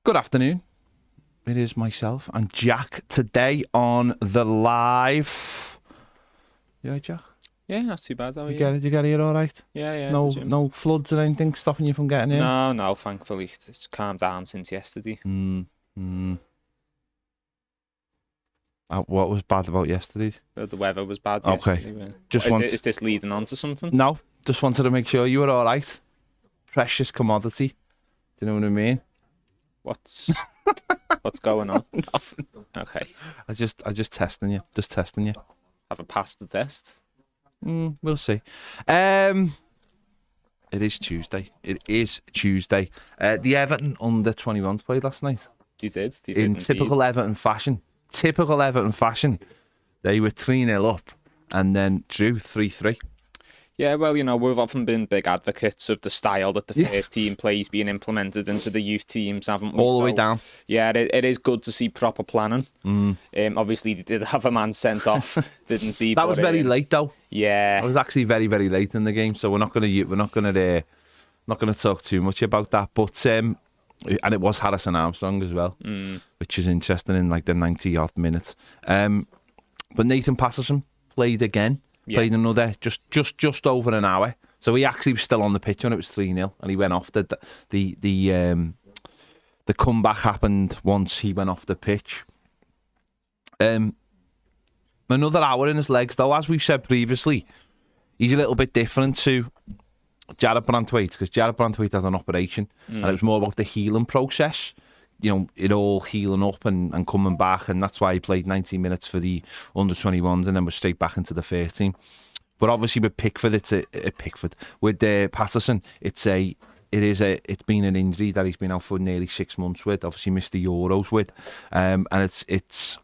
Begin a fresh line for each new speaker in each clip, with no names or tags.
Good afternoon. It is myself and Jack today on the live. You alright, Jack?
Yeah, not too bad. How are you?
You get here all right?
Yeah.
No floods or anything stopping you from getting here?
No, thankfully. It's calmed down since yesterday.
What was bad about yesterday?
The weather was bad
Okay.
yesterday. Is this leading on to something?
No, just wanted to make sure you were all right. Precious commodity. Do you know what I mean?
What's going on?
Nothing.
Okay.
I just testing you. Just testing you.
Haven't passed the test.
We'll see. It is Tuesday. The Everton under-21s played last night.
They did
In
indeed.
typical Everton fashion. They were 3-0 up and then drew 3-3.
Yeah, well, we've often been big advocates of the style that the first team plays being implemented into the youth teams, haven't we?
All the way down.
Yeah, it is good to see proper planning. Obviously, they did have a man sent off, didn't they?
That was very late, though.
Yeah,
it was actually very, very late in the game, so we're not gonna talk too much about that. But and it was Harrison Armstrong as well, which is interesting in like the 90-odd minutes. But Nathan Patterson played again. Played another just over an hour. So he actually was still on the pitch when it was 3-0 and he went off. The comeback happened once he went off the pitch. Another hour in his legs, though, as we've said previously, he's a little bit different to Jarrod Branthwaite, because Jarrod Branthwaite had an operation and it was more about the healing process. It all healing up and coming back, and that's why he played 90 minutes for the under-21s and then was straight back into the first team. But obviously with with Patterson, it's been an injury that he's been out for nearly 6 months with. Obviously missed the Euros with, and it's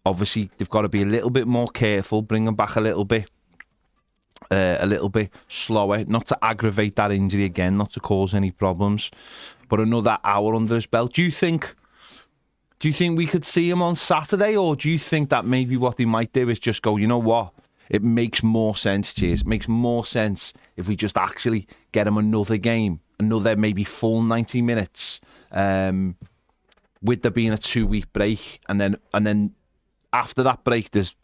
obviously they've got to be a little bit more careful, bring him back a little bit slower, not to aggravate that injury again, not to cause any problems. But another hour under his belt. Do you think we could see him on Saturday, or do you think that maybe what they might do is just go, you know what? It makes more sense, Cheers. It makes more sense if we just actually get him another game, another maybe full 90 minutes, with there being a 2-week break, and then after that break, there's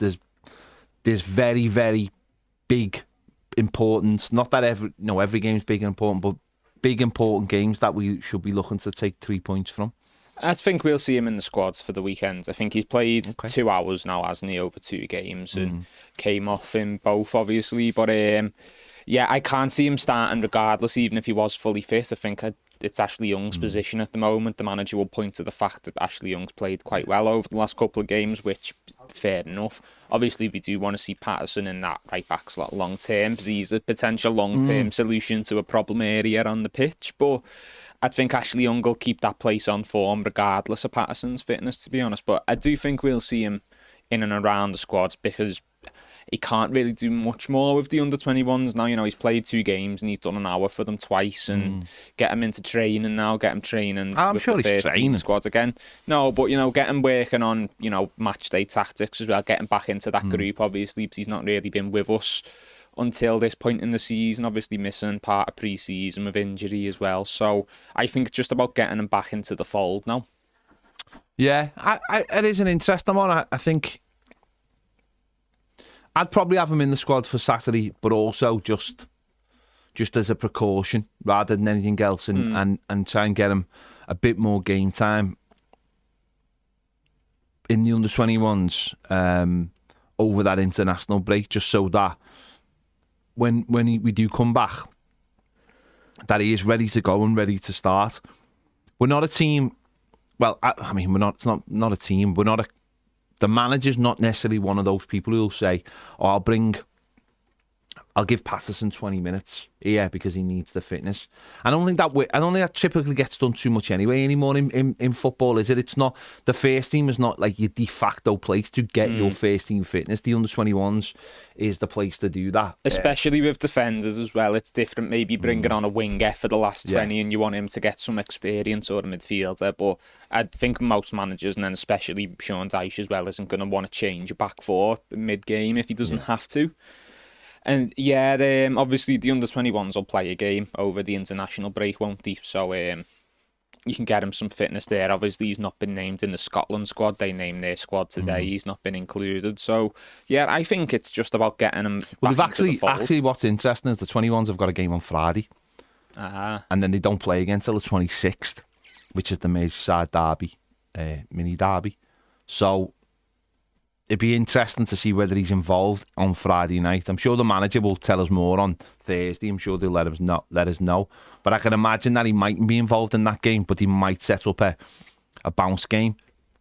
very, very big importance. Not that every game's big and important, but big important games that we should be looking to take 3 points from.
I think we'll see him in the squads for the weekend. I think he's played 2 hours now, hasn't he, over 2 games, and came off in both, obviously. But I can't see him starting regardless, even if he was fully fit. I think it's Ashley Young's position at the moment. The manager will point to the fact that Ashley Young's played quite well over the last couple of games, which, fair enough. Obviously, we do want to see Patterson in that right-back slot long-term, because he's a potential long-term solution to a problem area on the pitch. But I think Ashley Young will keep that place on form regardless of Patterson's fitness, to be honest. But I do think we'll see him in and around the squads, because he can't really do much more with the under-21s now. He's played 2 games and he's done an hour for them twice, and get him into training now, get him training.
I'm
with
sure
the
he's training
squads again. No, but get him working on match day tactics as well, getting back into that group, obviously, because he's not really been with us until this point in the season, obviously missing part of pre-season with injury as well. So I think it's just about getting him back into the fold now.
Yeah, it is an interesting one. I think I'd probably have him in the squad for Saturday, but also just as a precaution rather than anything else, and try and get him a bit more game time in the under-21s over that international break, just so that when we do come back, that he is ready to go and ready to start. We're not a team. Well, I mean, we're not. It's not a team. We're not a. The manager's not necessarily one of those people who'll say, "Oh, I'll give Patterson 20 minutes here because he needs the fitness." I don't think that typically gets done too much anyway anymore in football, is it? It's not, the first team is not like your de facto place to get your first team fitness. The under-21s is the place to do that.
Especially with defenders as well. It's different maybe bringing on a winger for the last 20 and you want him to get some experience, or a midfielder. But I think most managers, and then especially Sean Dyche as well, isn't going to want to change a back four mid-game if he doesn't have to. And obviously the under-21s will play a game over the international break, won't they? So you can get him some fitness there. Obviously, he's not been named in the Scotland squad. They named their squad today. He's not been included. So, yeah, I think it's just about getting him
Well,
back into the fold.
actually, what's interesting is the 21s have got a game on Friday. And then they don't play again till the 26th, which is the Merseyside derby, mini derby. So it'd be interesting to see whether he's involved on Friday night. I'm sure the manager will tell us more on Thursday. I'm sure they'll let us know. But I can imagine that he mightn't be involved in that game, but he might set up a bounce game,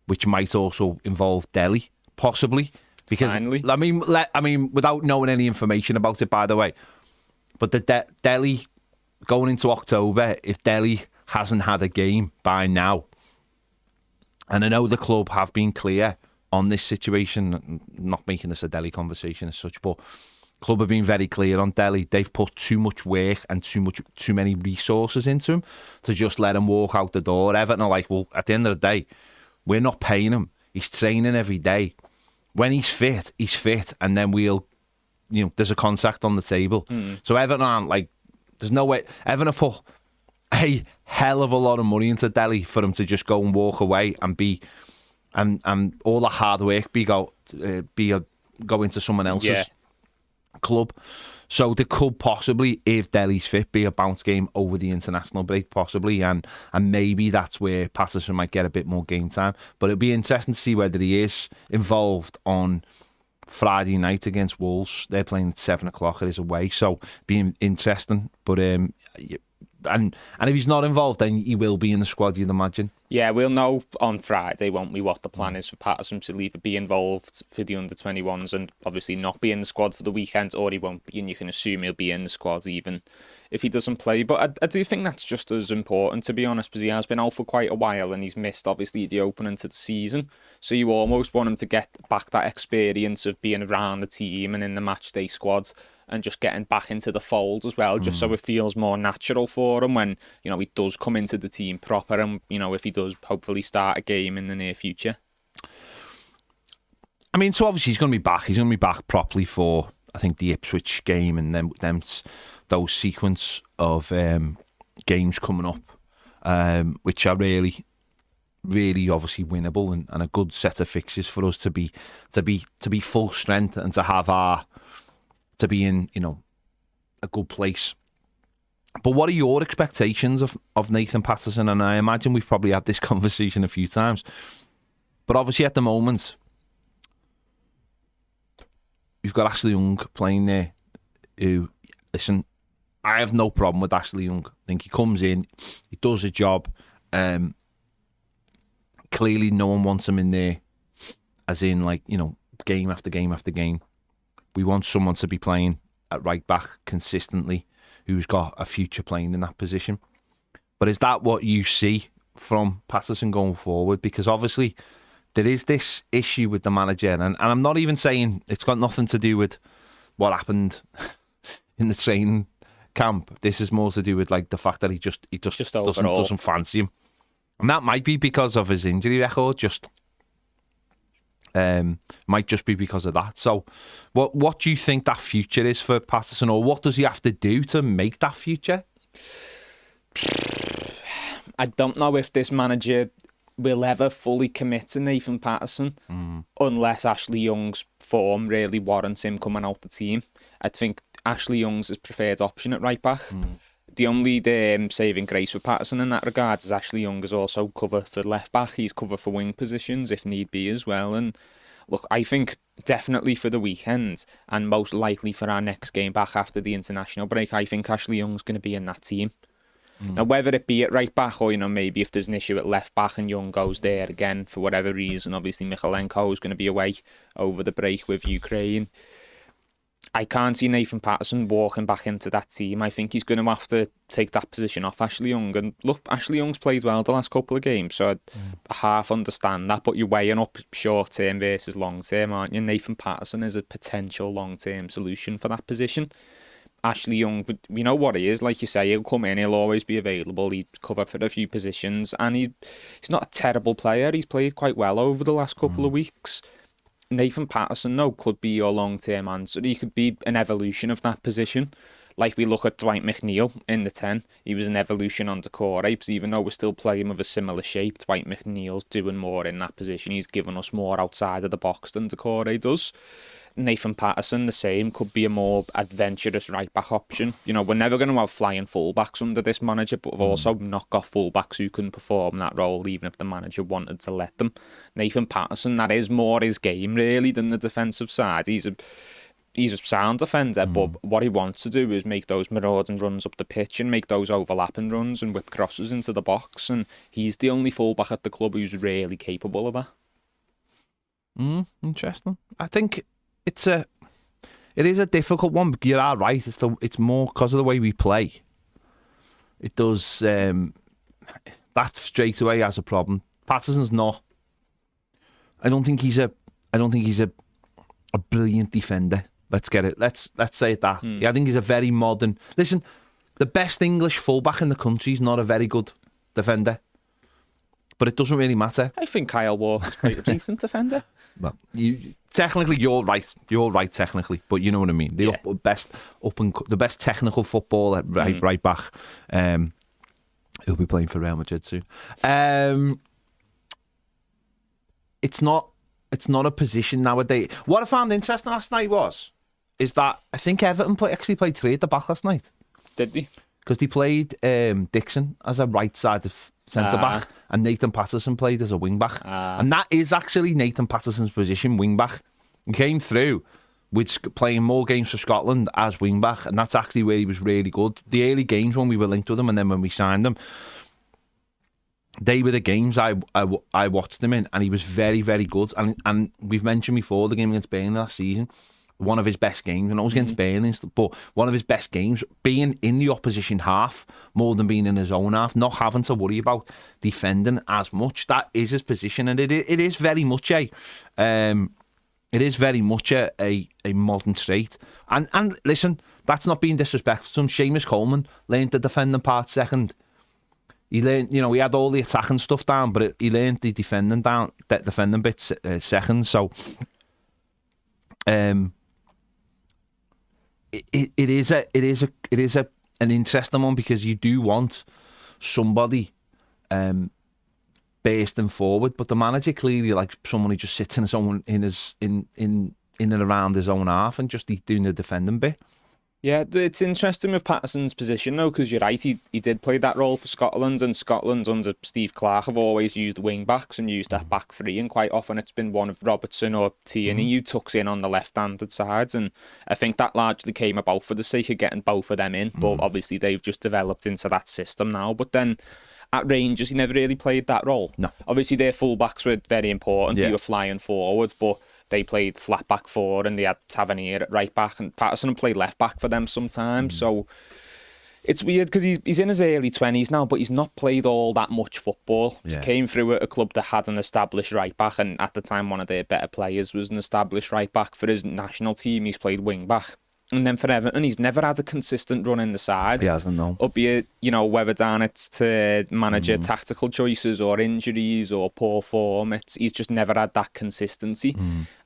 which might also involve Delhi, possibly. Because
Finally.
I mean, without knowing any information about it, by the way, but the Delhi going into October, if Delhi hasn't had a game by now, and I know the club have been clear on this situation, not making this a Delhi conversation as such, but club have been very clear on Delhi. They've put too much work and too many resources into him to just let him walk out the door. Everton are like, well, at the end of the day, we're not paying him. He's training every day. When he's fit, and then we'll, there's a contract on the table. So Everton aren't like, there's no way. Everton have put a hell of a lot of money into Delhi for him to just go and walk away and be, and all the hard work go into someone else's club. So there could possibly, if Delhi's fit, be a bounce game over the international break, possibly, and maybe that's where Patterson might get a bit more game time. But it'll be interesting to see whether he is involved on Friday night against Wolves. They're playing at 7 o'clock. It is away, so being interesting. But and if he's not involved, then he will be in the squad, you'd imagine. Yeah,
we'll know on Friday, won't we, what the plan is for Patterson to either be involved for the under-21s and obviously not be in the squad for the weekend, or he won't be, and you can assume he'll be in the squad even if he doesn't play. But I do think that's just as important, to be honest, because he has been out for quite a while and he's missed, obviously, the opening to the season. So you almost want him to get back that experience of being around the team and in the matchday squads, and just getting back into the fold as well, just so it feels more natural for him when, he does come into the team proper and, if he does hopefully start a game in the near future.
I mean, so obviously he's going to be back. He's going to be back properly for, I think, the Ipswich game and then those sequence of games coming up, which are really, really obviously winnable and a good set of fixtures for us to be full strength and to be in, a good place. But what are your expectations of Nathan Patterson? And I imagine we've probably had this conversation a few times. But obviously at the moment, we've got Ashley Young playing there who, listen, I have no problem with Ashley Young. I think he comes in, he does a job. Clearly no one wants him in there as in game after game after game. We want someone to be playing at right back consistently who's got a future playing in that position. But is that what you see from Patterson going forward? Because obviously there is this issue with the manager, and I'm not even saying it's got nothing to do with what happened in the training camp. This is more to do with the fact that he just doesn't fancy him. And that might be because of his injury record, might just be because of that. So what do you think that future is for Patterson, or what does he have to do to make that future?
I don't know if this manager will ever fully commit to Nathan Patterson unless Ashley Young's form really warrants him coming out the team. I think Ashley Young's his preferred option at right back. The only saving grace for Patterson in that regard is Ashley Young is also cover for left back. He's cover for wing positions if need be as well. And look, I think definitely for the weekend and most likely for our next game back after the international break, I think Ashley Young's going to be in that team. Now, whether it be at right back or, maybe if there's an issue at left back and Young goes there again for whatever reason, obviously Michalenko is going to be away over the break with Ukraine. I can't see Nathan Patterson walking back into that team. I think he's going to have to take that position off Ashley Young. And look, Ashley Young's played well the last couple of games, so I half understand that. But you're weighing up short term versus long term, aren't you? Nathan Patterson is a potential long term solution for that position. Ashley Young, we know what he is. Like you say, he'll come in, he'll always be available. He'd cover for a few positions, and he's not a terrible player. He's played quite well over the last couple of weeks. Nathan Patterson, could be your long-term answer. He could be an evolution of that position. Like we look at Dwight McNeil in the 10, he was an evolution on Decore, because even though we're still playing with a similar shape, Dwight McNeil's doing more in that position. He's given us more outside of the box than Decore does. Nathan Patterson, the same, could be a more adventurous right-back option. You know, we're never going to have flying full-backs under this manager, but we've also not got full-backs who can perform that role, even if the manager wanted to let them. Nathan Patterson, that is more his game, really, than the defensive side. He's a sound defender, but what he wants to do is make those marauding runs up the pitch and make those overlapping runs and whip crosses into the box, and he's the only full-back at the club who's really capable of that.
Interesting. I think it is a difficult one, but you are right. It's more because of the way we play. It does that straight away has a problem. Patterson's not. I don't think he's a brilliant defender. Let's get it. Let's say it that. Yeah, I think he's a very modern. Listen, the best English fullback in the country is not a very good defender, but it doesn't really matter.
I think Kyle Walker's quite a decent defender.
Well, technically, you're right. You're right technically, but you know what I mean. The best technical footballer right back. He'll be playing for Real Madrid soon. It's not a position nowadays. What I found interesting last night is that I think Everton actually played three at the back last night.
Did they?
Because they played Dixon as a right-sided centre-back and Nathan Patterson played as a wing-back. And that is actually Nathan Patterson's position, wing-back. He came through with playing more games for Scotland as wing-back, and that's actually where he was really good. The early games when we were linked with him and then when we signed him, they were the games I watched him in, and he was very, very good. And we've mentioned before the game against Burnley last season, one of his best games, and it was against Burnley, but one of his best games, being in the opposition half more than being in his own half, not having to worry about defending as much. That is his position, and it is very much a modern trait. And listen, that's not being disrespectful. Seamus Coleman learned the defending part second. He learned, he had all the attacking stuff down, but he learned the defending bit second. So, it is an interesting one, because you do want somebody bursting forward, but the manager clearly likes someone who just sits in his own in and around his own half and just doing the defending bit.
Yeah, it's interesting with Patterson's position though, because you're right, he did play that role for Scotland, and Scotland under Steve Clarke have always used wing backs and used that back three, and quite often it's been one of Robertson or Tierney who tucks in on the left-handed sides, and I think that largely came about for the sake of getting both of them in, but obviously they've just developed into that system now. But then at Rangers, he never really played that role. No. Obviously their full-backs were very important, they were flying forwards, but they played flat back forward and they had Tavernier at right back, and Patterson played left back for them sometimes. So it's weird because he's in his early 20s now, but he's not played all that much football. He came through at a club that had an established right back, and at the time one of their better players was an established right back. For his national team, he's played wing back. And then for Everton, he's never had a consistent run in the side.
He hasn't, no.
Albeit, whether down it's to manage tactical choices or injuries or poor form, he's just never had that consistency.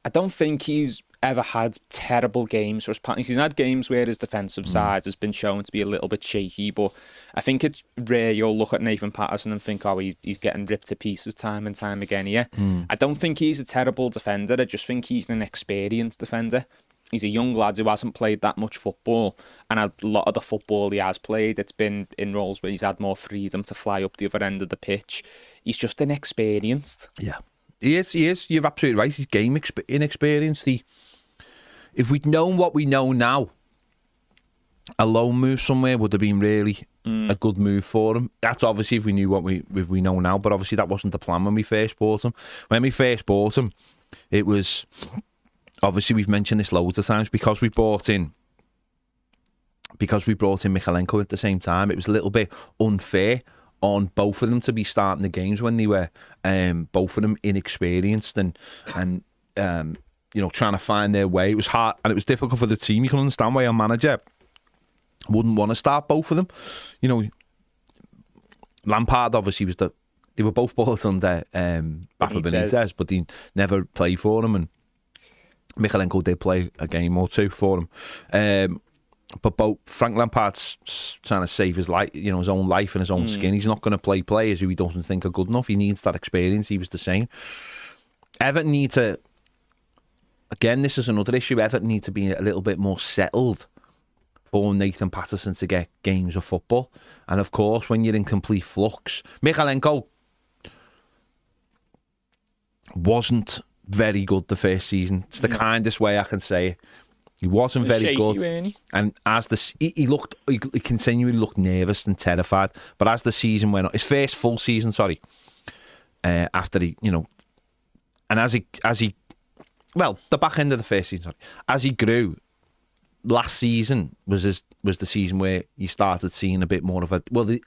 I don't think he's ever had terrible games for his partners. He's had games where his defensive side has been shown to be a little bit shaky, but I think it's rare you'll look at Nathan Patterson and think, he's getting ripped to pieces time and time again here. I don't think he's a terrible defender. I just think he's an experienced defender. He's a young lad who hasn't played that much football, and a lot of the football he has played, it's been in roles where he's had more freedom to fly up the other end of the pitch. He's just inexperienced. Yeah, he is. You're absolutely right. He's game inexperienced. If we'd known what we know now, a loan move somewhere would have been really a good move for him. That's obviously if we knew what we know now, but obviously that wasn't the plan when we first bought him. When we first bought him, it was... Obviously, we've mentioned this loads of times, because we brought in Michalenko at the same time. It was a little bit unfair on both of them to be starting the games when they were both of them inexperienced and trying to find their way. It was hard and it was difficult for the team. You can understand why our manager wouldn't want to start both of them. Lampard obviously they were both bought under Rafa Benitez, but he never played for them, and Michalenko did play a game or two for him.
But Frank Lampard's trying to save his life, his own life and his own skin. He's not going to play players who he doesn't think are good enough. He needs that experience. He was the same. Everton need to. Again, this is another issue. Everton need to be a little bit more settled for Nathan Patterson to get games of football. And of course, when you're in complete flux, Mykolenko wasn't very good the first season. It's the kindest way I can say it. He wasn't very
shaky,
good,
really.
and as he continually looked nervous and terrified. But as the season went on, his first full season, after he, and as he, the back end of the first season, as he grew, last season was the season where you started seeing a bit more of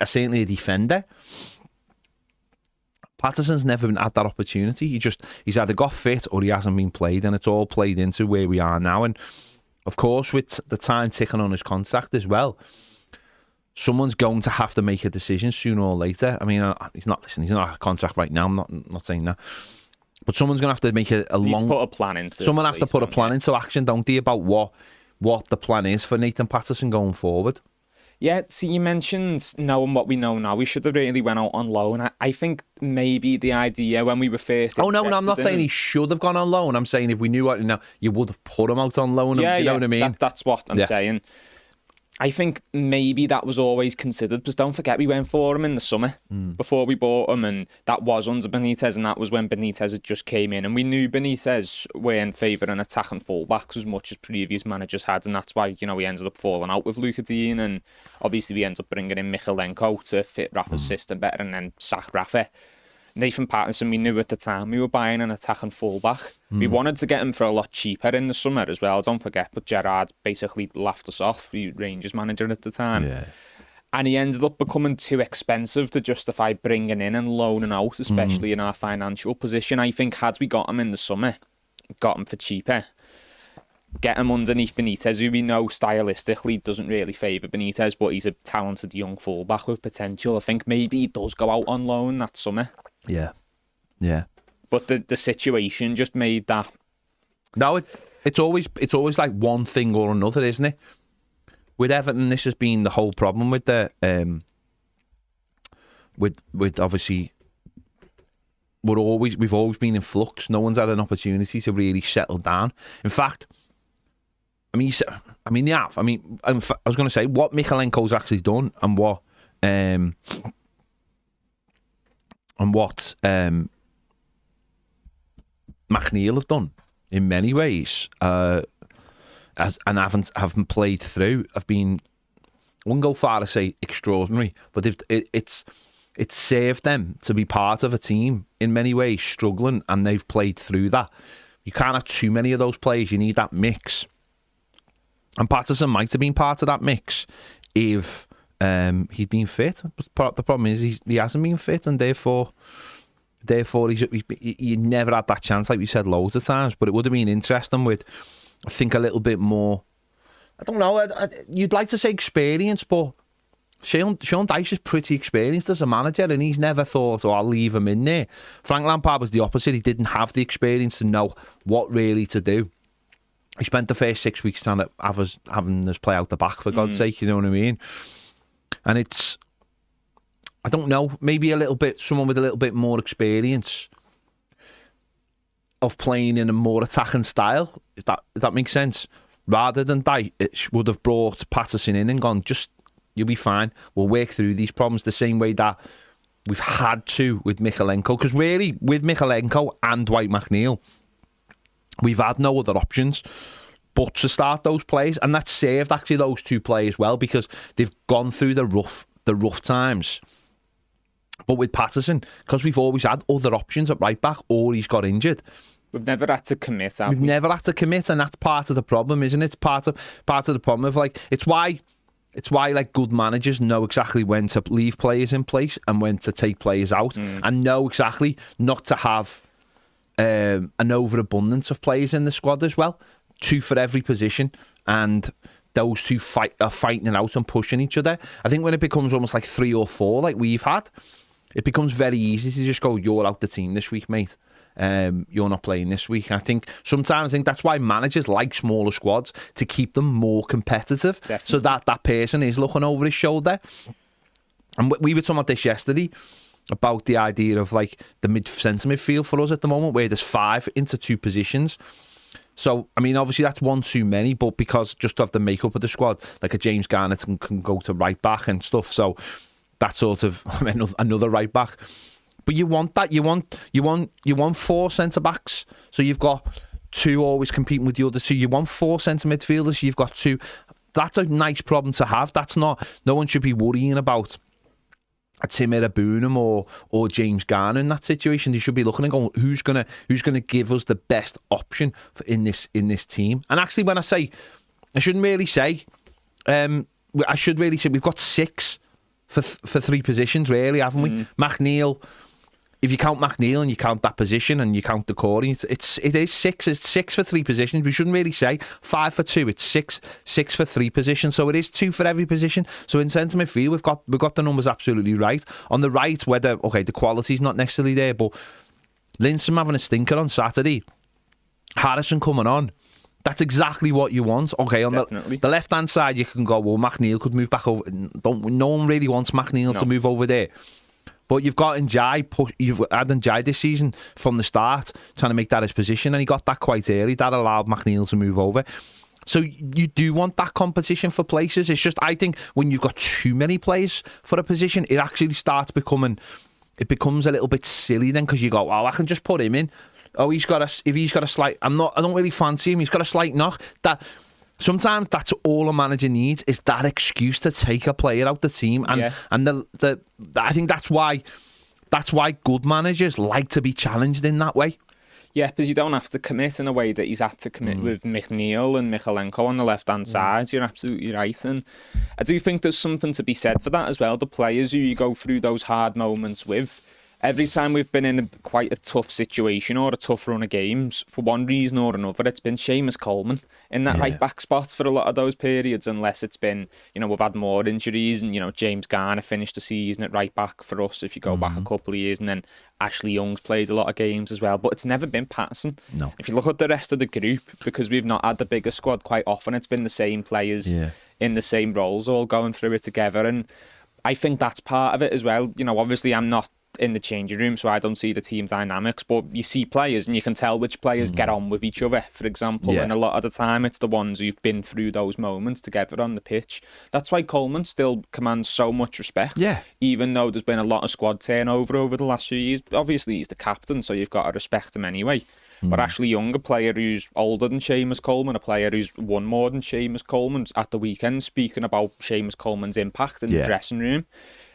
certainly a defender. Patterson's never had that opportunity. He's either got fit or he hasn't been played, and it's all played into where we are now. And of course, with the time ticking on his contract as well, someone's going to have to make a decision sooner or later. I mean, he's not out of contract right now. I'm not saying that, but someone's going to have to make a long.
Put a plan into.
Someone has to put a plan into action, don't they? About what the plan is for Nathan Patterson going forward.
Yeah, see, you mentioned knowing what we know now. We should have really went out on loan. I think maybe the idea when we were first...
Oh, no, I'm not saying he should have gone on loan. I'm saying if we knew what now, you would have put him out on loan.
Yeah,
you know what I mean?
That's what I'm saying. I think maybe that was always considered, because don't forget we went for him in the summer before we bought him, and that was under Benitez, and that was when Benitez had just came in, and we knew Benitez weren't favouring attacking fullbacks as much as previous managers had, and that's why we ended up falling out with Luca Dean, and obviously we ended up bringing in Mykolenko to fit Rafa's system better, and then sack Rafa. Nathan Patterson, we knew at the time we were buying an attacking fullback. We wanted to get him for a lot cheaper in the summer as well, don't forget, but Gerrard basically laughed us off, the Rangers manager at the time. Yeah. And he ended up becoming too expensive to justify bringing in and loaning out, especially in our financial position. I think had we got him in the summer, got him for cheaper, get him underneath Benitez, who we know stylistically doesn't really favour Benitez, but he's a talented young fullback with potential. I think maybe he does go out on loan that summer.
Yeah.
But the situation just made that.
No, it's always like one thing or another, isn't it? With Everton, this has been the whole problem with the with obviously we've always been in flux. No one's had an opportunity to really settle down. In fact, I was going to say what Mykolenko's actually done and what McNeil have done in many ways, and haven't played through, have been, I wouldn't go far to say extraordinary, but it's saved them to be part of a team in many ways struggling, and they've played through that. You can't have too many of those players. You need that mix, and Patterson might have been part of that mix if he'd been fit. But the problem is he hasn't been fit, and therefore he never had that chance, like we said loads of times. But it would have been interesting with, I think, a little bit more, I don't know, you'd like to say experience, but Sean Dyche is pretty experienced as a manager, and he's never thought, I'll leave him in there. Frank Lampard was the opposite. He didn't have the experience to know what really to do. He spent the first 6 weeks trying to having us play out the back, for God's sake, you know what I mean? And it's, I don't know, maybe someone with a little bit more experience of playing in a more attacking style, if that makes sense, rather than Dyche would have brought Patterson in and gone, you'll be fine, we'll work through these problems the same way that we've had to with Mykolenko. Because really, with Mykolenko and Dwight McNeil, we've had no other options but to start those players, and that saved actually those two players well, because they've gone through the rough times. But with Patterson, because we've always had other options at right back, or he's got injured,
we've never had to commit.
We've never had to commit, and that's part of the problem, isn't it? It's part of the problem of, like, it's why like good managers know exactly when to leave players in place and when to take players out, and know exactly not to have an overabundance of players in the squad as well. 2 for every position, and those two are fighting it out and pushing each other. I think when it becomes almost like 3 or 4, like we've had, it becomes very easy to just go, you're out the team this week, mate. you're not playing this week. I think sometimes that's why managers like smaller squads, to keep them more competitive.
Definitely.
So that person is looking over his shoulder. And we were talking about this yesterday, about the idea of like the centre midfield for us at the moment, where there's 5 into 2 positions. So, I mean, obviously that's one too many, but because just to have the makeup of the squad, like a James Garner can go to right back and stuff. So that's sort of another right back. But you want that. You want 4 centre backs. So you've got 2 always competing with the other 2. You want 4 centre midfielders. So you've got 2. That's a nice problem to have. That's not. No one should be worrying about a Tim Erabunum or James Garner in that situation. They should be looking and going, who's gonna give us the best option in this team? And actually, when I say, I shouldn't really say, I should really say we've got 6 for 3 positions, really, haven't we? McNeil. If you count McNeil and you count that position and you count the Corey, it is 6. It's 6 for 3 positions. We shouldn't really say 5 for 2. It's 6 for 3 positions. So it is 2 for every position. So in centre midfield, we've got the numbers absolutely right. On the right, the quality's not necessarily there, but Lindstrom having a stinker on Saturday, Harrison coming on. That's exactly what you want. Okay, on the left-hand side, you can go, well, McNeil could move back over. No one really wants McNeil to move over there. But you've got you've had Njai this season from the start, trying to make that his position, and he got that quite early. That allowed McNeil to move over. So you do want that competition for places. It's just, I think, when you've got too many players for a position, it actually starts it becomes a little bit silly then, because you go, oh, I can just put him in. Oh, if he's got a slight, I don't really fancy him. He's got a slight knock. Sometimes that's all a manager needs, is that excuse to take a player out the team, and I think that's why good managers like to be challenged in that way.
Yeah, because you don't have to commit in a way that he's had to commit with McNeil and Michalenko on the left-hand side. You're absolutely right. And I do think there's something to be said for that as well. The players who you go through those hard moments with, every time we've been in quite a tough situation or a tough run of games, for one reason or another, it's been Seamus Coleman in that right back spot for a lot of those periods, unless it's been, we've had more injuries, and, James Garner finished the season at right back for us if you go back a couple of years, and then Ashley Young's played a lot of games as well, but it's never been Patterson.
No.
If you look at the rest of the group, because we've not had the bigger squad quite often, it's been the same players in the same roles all going through it together, and I think that's part of it as well. Obviously I'm not in the changing room, so I don't see the team dynamics, but you see players and you can tell which players get on with each other, for example, and a lot of the time it's the ones who've been through those moments together on the pitch. That's why Coleman still commands so much respect, even though there's been a lot of squad turnover over the last few years. Obviously he's the captain, so you've got to respect him anyway. But Ashley Young, a player who's older than Seamus Coleman, a player who's won more than Seamus Coleman, at the weekend speaking about Seamus Coleman's impact in the dressing room.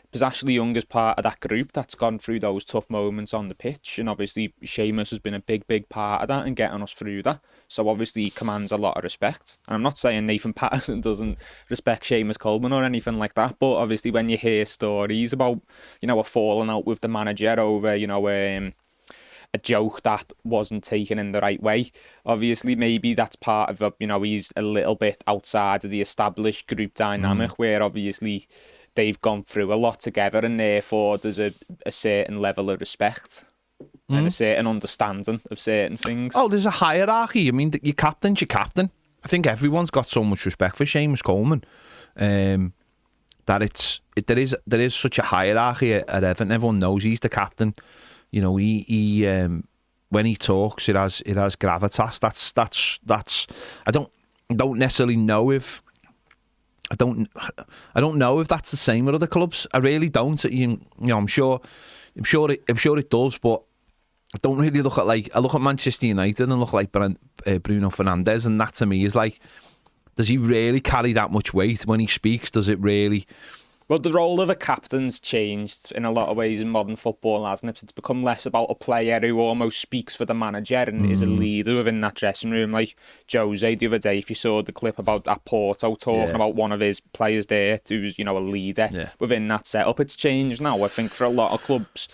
Because Ashley Young is part of that group that's gone through those tough moments on the pitch, and obviously Seamus has been a big part of that and getting us through that. So obviously he commands a lot of respect. And I'm not saying Nathan Patterson doesn't respect Seamus Coleman or anything like that, but obviously when you hear stories about, a falling out with the manager over, a joke that wasn't taken in the right way, obviously maybe that's part of he's a little bit outside of the established group dynamic, where obviously they've gone through a lot together, and therefore there's a certain level of respect and a certain understanding of certain things. Oh,
there's a hierarchy. I mean, your captain's your captain. I think everyone's got so much respect for Seamus Coleman, that there is such a hierarchy at Everton. Everyone knows he's the captain. He when he talks, it has gravitas. That's I don't necessarily know if. I don't know if that's the same with other clubs. I really don't. I'm sure it does, but I don't really look at I look at Manchester United and look like Bruno Fernandes, and that to me is like, does he really carry that much weight when he speaks? Does it really?
Well, the role of a captain's changed in a lot of ways in modern football, hasn't it? It's become less about a player who almost speaks for the manager and is a leader within that dressing room. Like Jose the other day, if you saw the clip about at Porto talking about one of his players there who's, a leader within that setup, it's changed now. I think for a lot of clubs,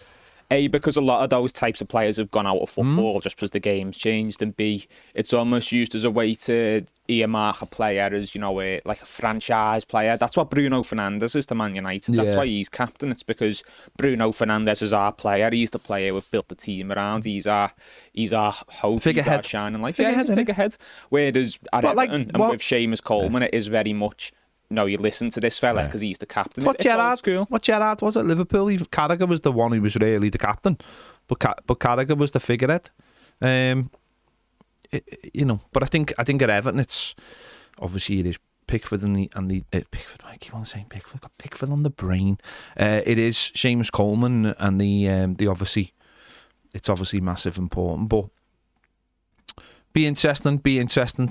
A, because a lot of those types of players have gone out of football just because the game's changed, and B, it's almost used as a way to earmark a player as, you know, like a franchise player. That's what Bruno Fernandes is to Man United. That's why he's captain. It's because Bruno Fernandes is our player. He's the player we've built the team around. He's our hope.
Figurehead.
He's our shining light. He's a figurehead. Whereas at Everton, and with Seamus Coleman, it is very much, no, you listen to this fella because he's the captain.
What Gerrard was at Liverpool? Carragher was the one who was really the captain, but Carragher was the figurehead. You know, but I think at Everton, it's obviously it is Pickford and the Pickford. I keep on saying Pickford. Got Pickford on the brain. It is Seamus Coleman and the obviously, it's obviously massive important, but be interesting.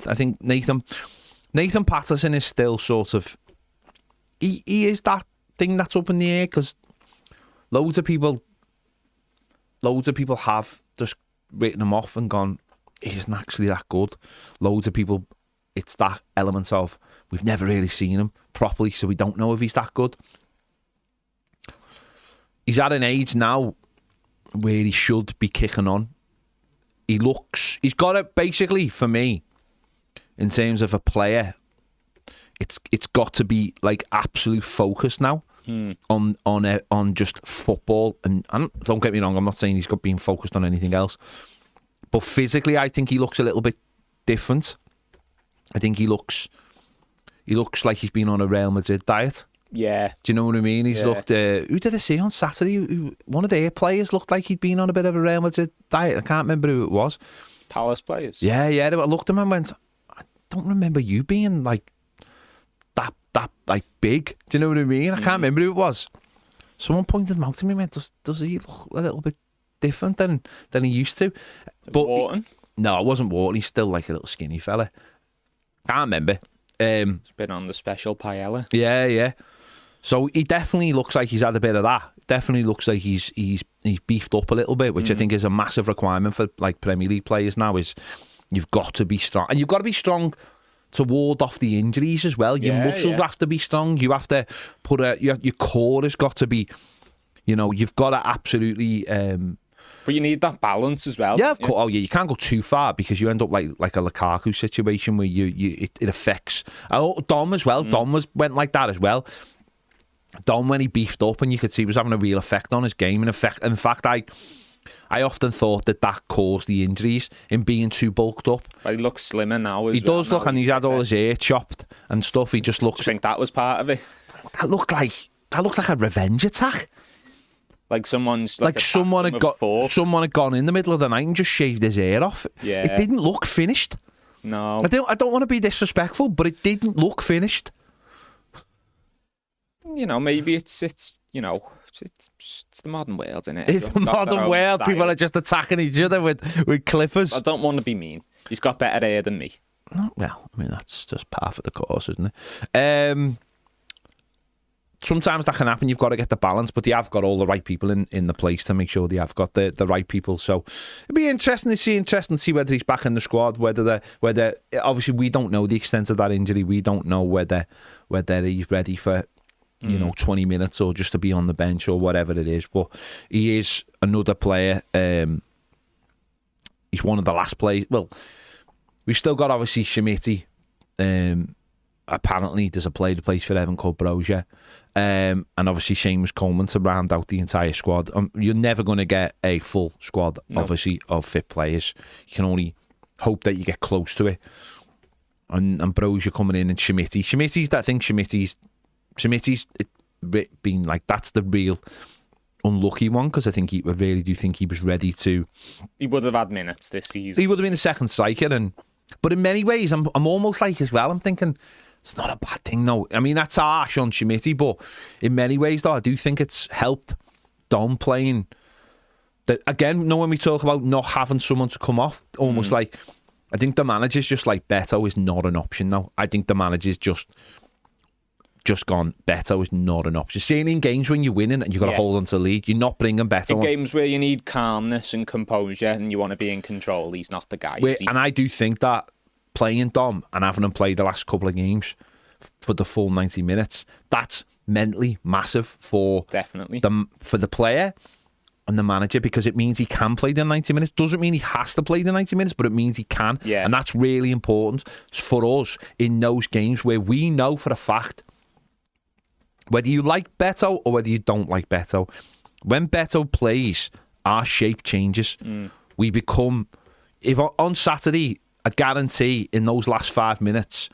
I think Nathan Patterson is still sort of... He is that thing that's up in the air, because loads of people have just written him off and gone, he isn't actually that good. Loads of people, it's that element of, we've never really seen him properly, so we don't know if he's that good. He's at an age now where he should be kicking on. He's got it, basically, for me, in terms of a player, it's got to be like absolute focus now on just football. And don't get me wrong, I'm not saying he's got been focused on anything else, but physically, I think he looks a little bit different. I think he looks like he's been on a Real Madrid diet.
Yeah.
Do you know what I mean? He's looked... who did I see on Saturday? One of their players looked like he'd been on a bit of a Real Madrid diet. I can't remember who it was.
Palace players?
Yeah. I looked at him and went, I don't remember you being like that like big. Do you know what I mean? I can't remember who it was. Someone pointed him out to me and went, does he look a little bit different than he used to? But
Wharton?
No, it wasn't Wharton. He's still like a little skinny fella. Can't remember.
He's been on the special paella.
Yeah. So he definitely looks like he's had a bit of that. Definitely looks like he's beefed up a little bit, which I think is a massive requirement for like Premier League players now. Is you've got to be strong, and you've got to be strong to ward off the injuries as well. Your muscles have to be strong. You have to put your core has got to be, you've got to absolutely.
But you need that balance as well.
Yeah, of course. Oh, yeah, you can't go too far because you end up like a Lukaku situation where it affects. Oh, Dom as well. Dom went like that as well. Dom, when he beefed up, and you could see he was having a real effect on his game. In fact, I often thought that caused the injuries in being too bulked up.
But he looks slimmer now.
He does look, and he's had all his hair chopped and stuff. He just looks.
Do you think that was part of it?
That looked like a revenge attack.
Like someone
had gone in the middle of the night and just shaved his hair off.
Yeah.
It didn't look finished.
No.
I don't want to be disrespectful, but it didn't look finished.
Maybe it's the modern world, isn't it?
It's the modern world. Style. People are just attacking each other with clippers.
I don't want to be mean. He's got better hair than me.
No, well, I mean, that's just par for the course, isn't it? Sometimes that can happen. You've got to get the balance, but they have got all the right people in the place to make sure they have got the right people. So it'd be interesting to see whether he's back in the squad, whether obviously we don't know the extent of that injury. We don't know whether he's ready for 20 minutes or just to be on the bench or whatever it is. But he is another player. He's one of the last players. Well, we've still got obviously Schmidt. Apparently there's a player that plays for Everton called Brozier, and obviously Seamus Coleman to round out the entire squad. You're never going to get a full squad, obviously, of fit players. You can only hope that you get close to it. And Brozier coming in, and Schmitty's been like, that's the real unlucky one, because I really do think he was ready to.
He would have had minutes this season.
He would have been a second striker, but in many ways, I'm almost like as well. I'm thinking it's not a bad thing, no. I mean, that's harsh on Schmitty, but in many ways, though, I do think it's helped Dom playing. That again, when we talk about not having someone to come off, almost like I think the manager's just like Beto is not an option now. I think the manager's just gone, Beto is not an option. Seeing in games when you're winning and you've got to hold on to the lead, you're not bringing Beto
in games where you need calmness and composure and you want to be in control, he's not the guy.
And I do think that playing Dom and having him play the last couple of games for the full 90 minutes, that's mentally massive for
definitely
for the player, on the manager, because it means he can play the 90 minutes. Doesn't mean he has to play the 90 minutes, but it means he can.
Yeah.
And that's really important for us in those games where we know for a fact, whether you like Beto or whether you don't like Beto, when Beto plays, our shape changes. We become, if on Saturday, I guarantee in those last 5 minutes,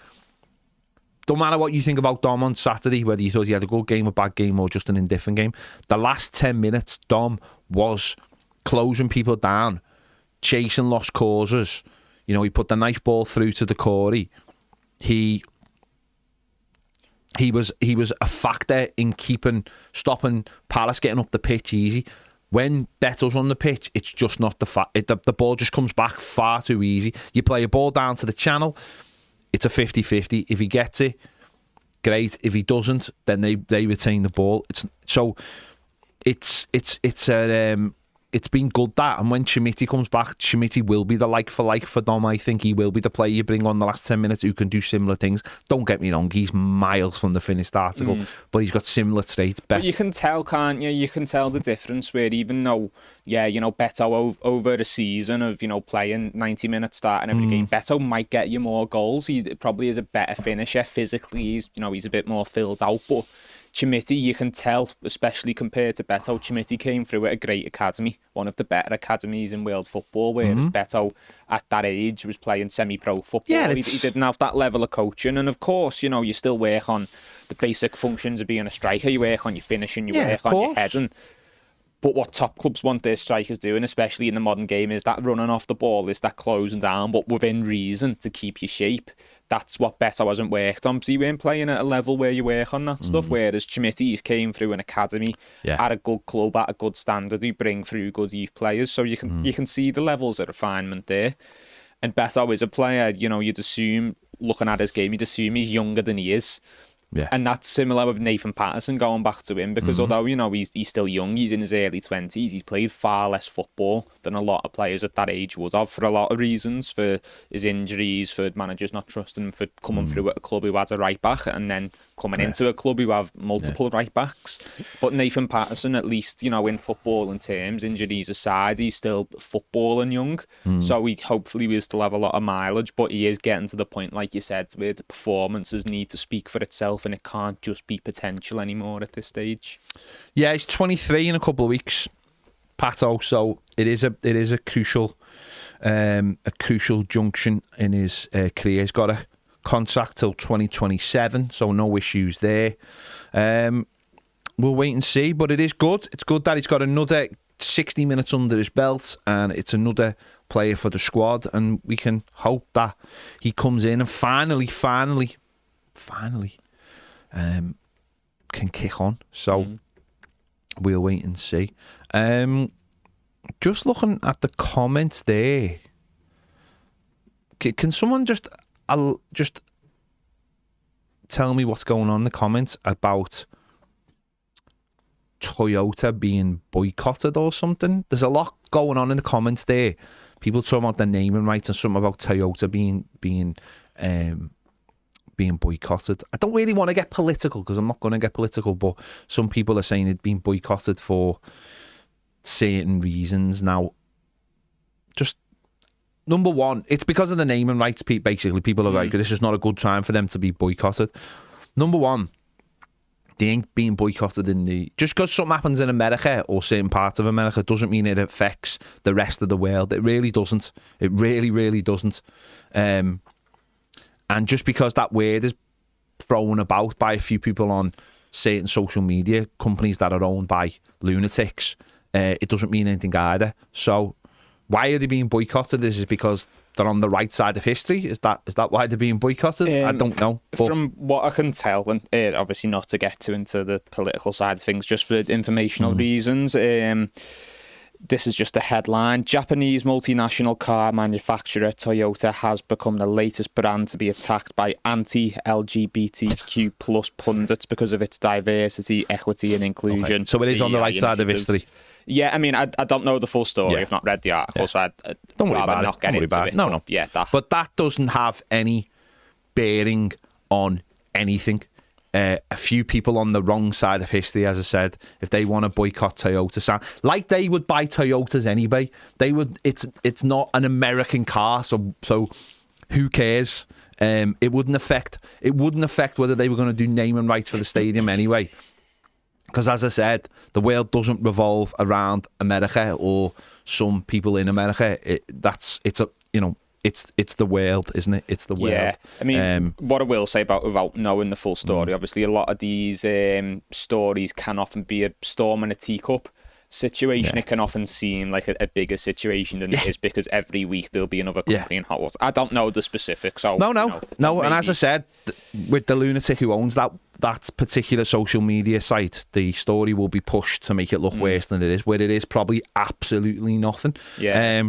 don't matter what you think about Dom on Saturday, whether you thought he had a good game, a bad game, or just an indifferent game, the last 10 minutes, Dom was closing people down, chasing lost causes. You know, he put the nice ball through to the Corey. He was a factor in stopping Palace getting up the pitch easy. When Beto's on the pitch, it's just not the ball just comes back far too easy. You play a ball down to the channel, it's a 50-50. If he gets it, great. If he doesn't, then they retain the ball. It's been good that. And when Schmidt comes back, Schmidt will be the like for Dom. I think he will be the player you bring on the last 10 minutes who can do similar things. Don't get me wrong, he's miles from the finished article, but he's got similar traits.
But you can tell, can't you? You can tell the difference where even though, Beto over a season of, playing 90 minutes starting every game, Beto might get you more goals. He probably is a better finisher. Physically, he's a bit more filled out, but Chimiti, you can tell, especially compared to Beto, Chimiti came through at a great academy, one of the better academies in world football, whereas Beto, at that age, was playing semi-pro football. Yeah, he didn't have that level of coaching. And of course, you still work on the basic functions of being a striker. You work on your finishing, you work on your heading. But what top clubs want their strikers doing, especially in the modern game, is that running off the ball, is that closing down, but within reason to keep your shape. That's what Beto hasn't worked on, because he weren't playing at a level where you work on that stuff, whereas Chimiti's came through an academy at a good club, at a good standard, who bring through good youth players, so you can see the levels of refinement there. And Beto is a player, you'd assume, looking at his game, you'd assume he's younger than he is. Yeah. And that's similar with Nathan Patterson, going back to him, because although, he's still young, he's in his early 20s, he's played far less football than a lot of players at that age would have, for a lot of reasons, for his injuries, for managers not trusting him, for coming through at a club who had a right back, and then coming into a club who have multiple right backs. But Nathan Patterson, at least, in football and terms, injuries aside, he's still footballing young, so hopefully we'll still have a lot of mileage, but he is getting to the point, like you said, where the performances need to speak for itself, and it can't just be potential anymore at this stage. Yeah, he's 23 in a couple of weeks, Pato. So it is a crucial junction in his career. He's got a contract till 2027, so no issues there. We'll wait and see, but it is good. It's good that he's got another 60 minutes under his belt, and it's another player for the squad, and we can hope that he comes in and finally can kick on. So we'll wait and see. Just looking at the comments there, can someone just tell me what's going on in the comments about Toyota being boycotted or something? There's a lot going on in the comments there. People talking about the naming rights and something about Toyota being boycotted. I don't really want to get political, because I'm not going to get political, but some people are saying it's been boycotted for certain reasons. Now, just number one, it's because of the naming rights. Basically, people are like, this is not a good time for them to be boycotted. Number one, they ain't being boycotted just because something happens in America or certain parts of America doesn't mean it affects the rest of the world. It really doesn't. It really, really doesn't. And just because that word is thrown about by a few people on certain social media companies that are owned by lunatics, it doesn't mean anything either. So why are they being boycotted? Is it because they're on the right side of history? Is that why they're being boycotted? I don't know. But from what I can tell, and obviously not to get into the political side of things, just for informational reasons, this is just a headline. Japanese multinational car manufacturer Toyota has become the latest brand to be attacked by anti-LGBTQ plus pundits because of its diversity, equity and inclusion. Okay. So it is on the right side of history. Yeah, I mean, I don't know the full story. I've not read the article, so I'd don't worry about not get into it. No. Yeah, but that doesn't have any bearing on anything.
a few people on the wrong side of history, as I said, if they want to boycott Toyota, like they would buy Toyotas anyway. They would. It's not an American car, so who cares? It wouldn't affect whether they were going to do naming rights for the stadium anyway. Because as I said, the world doesn't revolve around America or some people in America. It's the world, isn't it? It's the world.
Yeah, I mean, what I will say without knowing the full story, obviously a lot of these stories can often be a storm in a teacup situation. It can often seem like a bigger situation than it is, because every week there'll be another company in hot water. I don't know the specifics. So,
no. And as I said, with the lunatic who owns that particular social media site, the story will be pushed to make it look worse than it is, where it is probably absolutely nothing.
Yeah.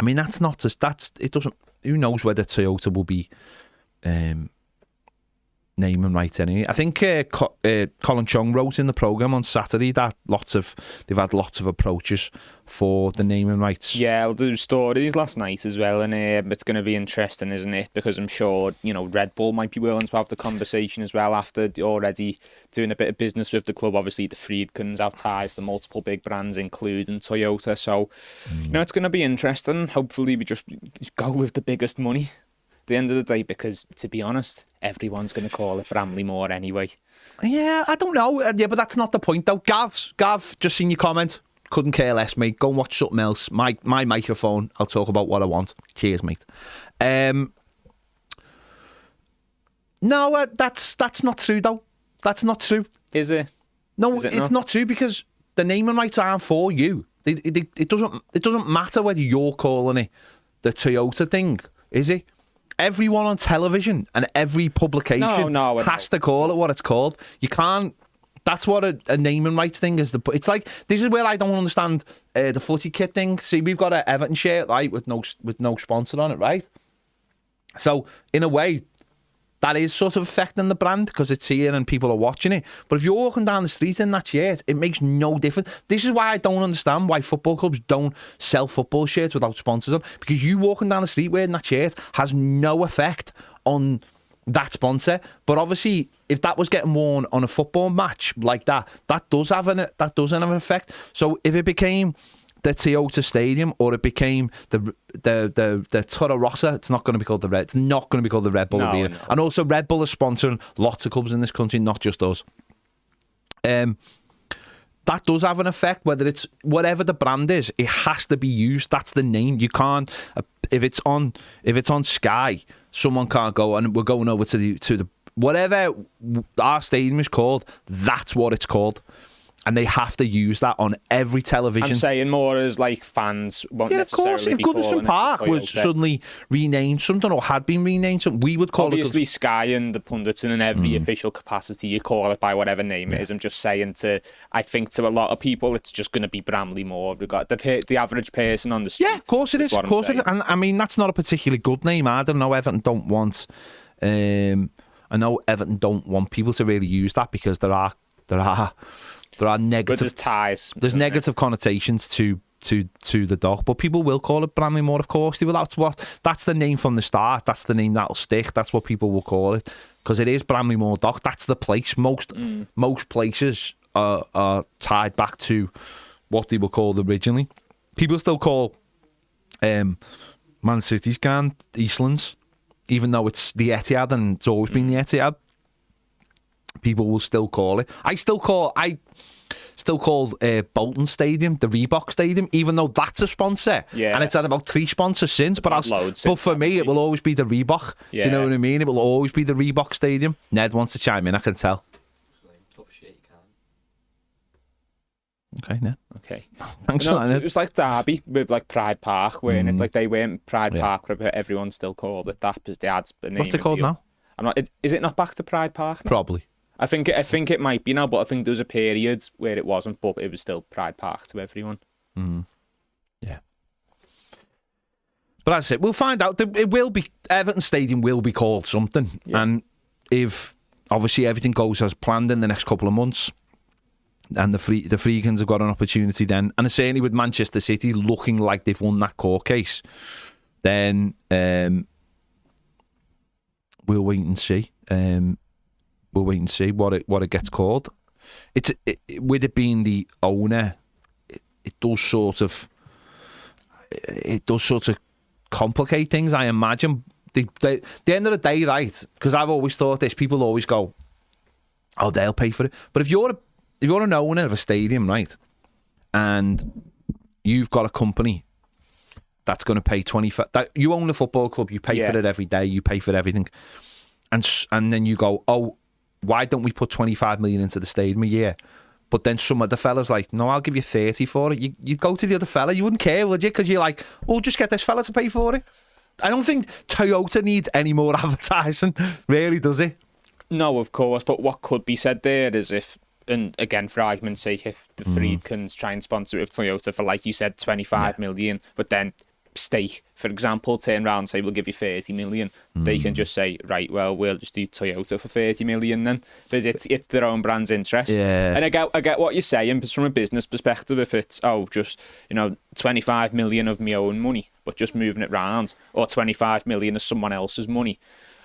I mean, it doesn't, who knows whether Toyota will be naming rights anyway. I think Colin Chung wrote in the programme on Saturday that they've had lots of approaches for the naming rights.
Yeah, well, there were stories last night as well, and it's going to be interesting, isn't it? Because I'm sure, Red Bull might be willing to have the conversation as well after already doing a bit of business with the club. Obviously, the Friedkins have ties to multiple big brands, including Toyota. So, it's going to be interesting. Hopefully, we just go with the biggest money at the end of the day, because, to be honest, everyone's going to call it Bramley-Moore anyway.
Yeah, I don't know. Yeah, but that's not the point, though. Gav, just seen your comment. Couldn't care less, mate. Go and watch something else. My microphone. I'll talk about what I want. Cheers, mate. No, that's not true, though. That's not true.
Is it?
No, it's not true, because the naming rights aren't for you. It doesn't matter whether you're calling it the Toyota thing, is it? Everyone on television and every publication has to call it what it's called. You can't. That's what a naming rights thing is. It's like, this is where I don't understand the footy kit thing. See, we've got an Everton shirt, right, with no sponsor on it, right? So in a way, that is sort of affecting the brand, because it's here and people are watching it. But if you're walking down the street in that shirt, it makes no difference. This is why I don't understand why football clubs don't sell football shirts without sponsors on, because you walking down the street wearing that shirt has no effect on that sponsor. But obviously, if that was getting worn on a football match like that does have an effect. So if it became the Toyota Stadium, or it became the Toro Rossa, it's not going to be called the Red. It's not going to be called the Red Bull Arena. No. And also, Red Bull is sponsoring lots of clubs in this country, not just us. That does have an effect. Whether it's whatever the brand is, it has to be used. That's the name. You can't. If it's on Sky, someone can't go, and we're going over to the whatever our stadium is called. That's what it's called. And they have to use that on every television.
I'm saying more as like fans won't necessarily
of course. If
be
Goodison Park was suddenly renamed something, or had been renamed something, we would call
obviously Sky and the pundits, and in every official capacity, you call it by whatever name it is. I'm just saying I think to a lot of people, it's just going to be Bramley-Moore. We've got the average person on the street.
Yeah, of course it is. Of course it is. And I mean, that's not a particularly good name either. No, Everton don't want. I know Everton don't want people to really use that, because there are negative.
But there's ties.
There's negative connotations to the dog, but people will call it Bramley-Moore. Of course they will. That's the name from the start. That's the name that'll stick. That's what people will call it, because it is Bramley-Moore Dock. That's the place. Most places are tied back to what they were called originally. People still call Man City's ground Eastlands, even though it's the Etihad and it's always been the Etihad. People will still call it. I still call Bolton Stadium the Reebok Stadium, even though that's a sponsor. Yeah. And it's had about 3 sponsors since. But for me, it will always be the Reebok. Yeah. Do you know what I mean? It will always be the Reebok Stadium. Ned wants to chime in, I can tell.
Tough shit, you
can. Okay, Ned.
Okay.
Thanks for that, Ned.
It was like Derby with like Pride Park, weren't it? Like they weren't Pride Park, but everyone still called it that, because the ad's the name.
What's it called now?
Is it not back to Pride Park now?
Probably.
I think it might be now, but I think there was a period where it wasn't, but it was still Pride Park to everyone.
Yeah. But that's it. We'll find out. It will be, Everton Stadium will be called something. Yeah. And if obviously everything goes as planned in the next couple of months, and the Friedkins have got an opportunity then, and certainly with Manchester City looking like they've won that court case, then we'll wait and see. we'll wait and see what it gets called. With it being the owner, it does sort of complicate things, I imagine. The end of the day, right? Because I've always thought this. People always go, "Oh, they'll pay for it." But if you're an owner of a stadium, right, and you've got a company that's going to pay 25, that you own a football club, you pay for it every day, you pay for everything, and then you go, "Oh, why don't we put 25 million into the stadium a year?" But then some other fella's like, "No, I'll give you 30 for it." You'd go to the other fella. You wouldn't care, would you? Because you're like, "Well, just get this fella to pay for it." I don't think Toyota needs any more advertising, really, does it?
No, of course. But what could be said there is if, and again, for argument's sake, if the Friedkins try and sponsor it with Toyota for, like you said, 25 million, but then Stake, for example, turn around and say, "We'll give you 30 million. They can just say, "Right, well, we'll just do Toyota for 30 million then." Because it's their own brand's interest.
Yeah.
And I get what you're saying, but from a business perspective, if it's, just, 25 million of my own money, but just moving it round, or 25 million of someone else's money.